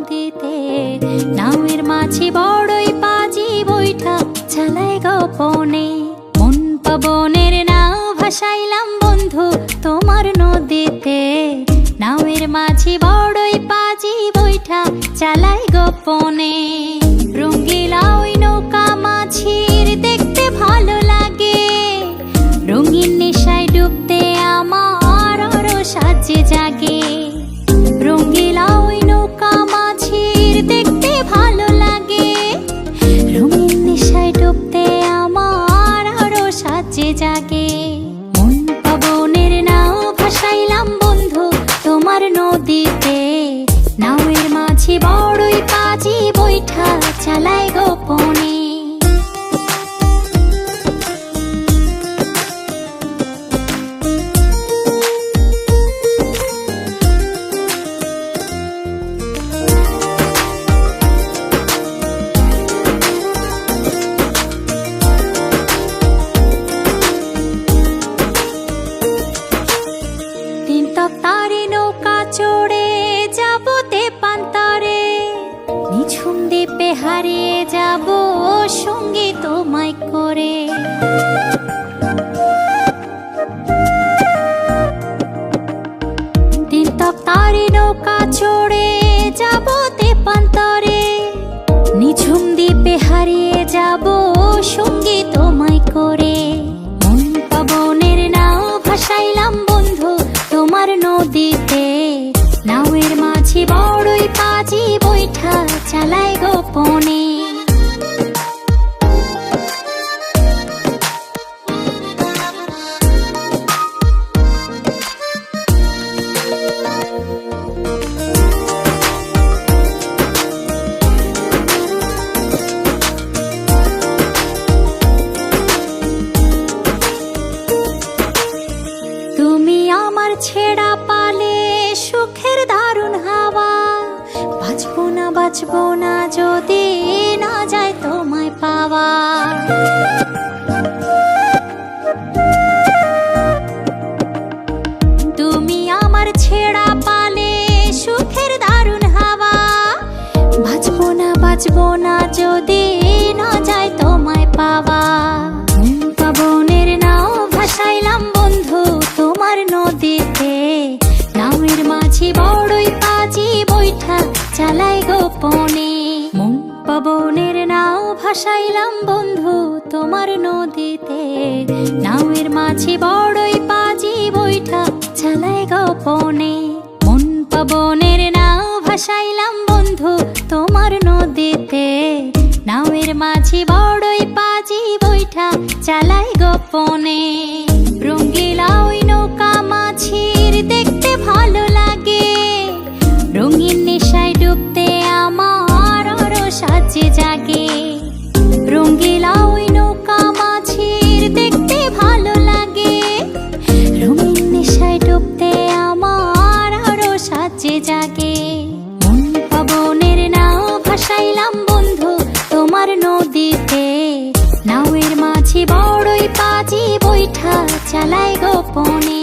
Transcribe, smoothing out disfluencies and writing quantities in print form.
নদীতে, নাওয়ের মাঝি বড়ই পাজি বৈঠা চালায় গোপনে। মন পবনের নাও ভাসাইলাম বন্ধু তোমার নদীতে, নাওয়ের মাঝি বড়ই পাজি বৈঠা চালায় গোপনে। রঙ্গিলা ওই নৌকা মাঝির দেখতে ভালো লাগে, রঙিন নেশায় ডুবতে আমার আরো সাজে জাগে। রঙ্গিলা ওই নৌকা মাঝির দেখতে ভালো লাগে, রঙিন নেশায় ডুবতে আমার আরো সাজে জাগে। মন পবনের নাও ভাসাইলাম বন্ধু তোমার নদীতে, নাওয়ের মাঝি বড়ই পাজি বৈঠা চালায় গোপনে। তারে নৌকা চড়ে যাব তেপান্তরে, নিঝুম দ্বীপে হারিয়ে যাব সঙ্গী তোমায় করে। তারে নৌকা চড়ে যাব তেপান্তরে, নিঝুম দ্বীপে হারিয়ে যাব সঙ্গী তোমায় করে। মন পবনের নাও ভাসাইলাম বন্ধু তোমার নদীতে, নাওয়ের মাঝি বড়ই পাজি বৈঠা চালায় গোপনে। তুমি আমার ছেড়া পালে সুখের দারুণ হাওয়া, বাঁচবো না যদি না যায় তোমায় পাওয়া। তুমি আমার ছেড়া পালে সুখের দারুণ হাওয়া, বাঁচবো না যদি না যায় তোমায় পাওয়া। পবনের নাও ভাসাইলাম বন্ধু তোমার নদীতে, নাওয়ের মাঝি বড়ই পাজি বৈঠা চালায় গোপনে। মন পবনের নাও ভাসাইলাম বন্ধু তোমার নদীতে, নাওয়ের মাঝি বড়ই পাজি বৈঠা চালায় গোপনে। মন পবনের নাও ভাসাইলাম বন্ধু তোমার নদীতে, নাওয়ের মাঝি বড়ই পাজি বৈঠা চালায় গোপনে। রঙ্গিলা ওই নৌকা মাঝির দেখতে ভালো লাগে, রঙিন নেশায় ডুবতে আমার আরো সাজে জাগে। রঙ্গিলা ওই নৌকা মাঝির দেখতে ভালো লাগে, রঙিন নেশায় ডুবতে আমার আরো সাজে জাগে। মন পবনের নাও ভাসাইলাম বন্ধু তোমার নদীতে, নাওয়ের মাঝি বড়ই পাজি বৈঠা চালায় গোপনে।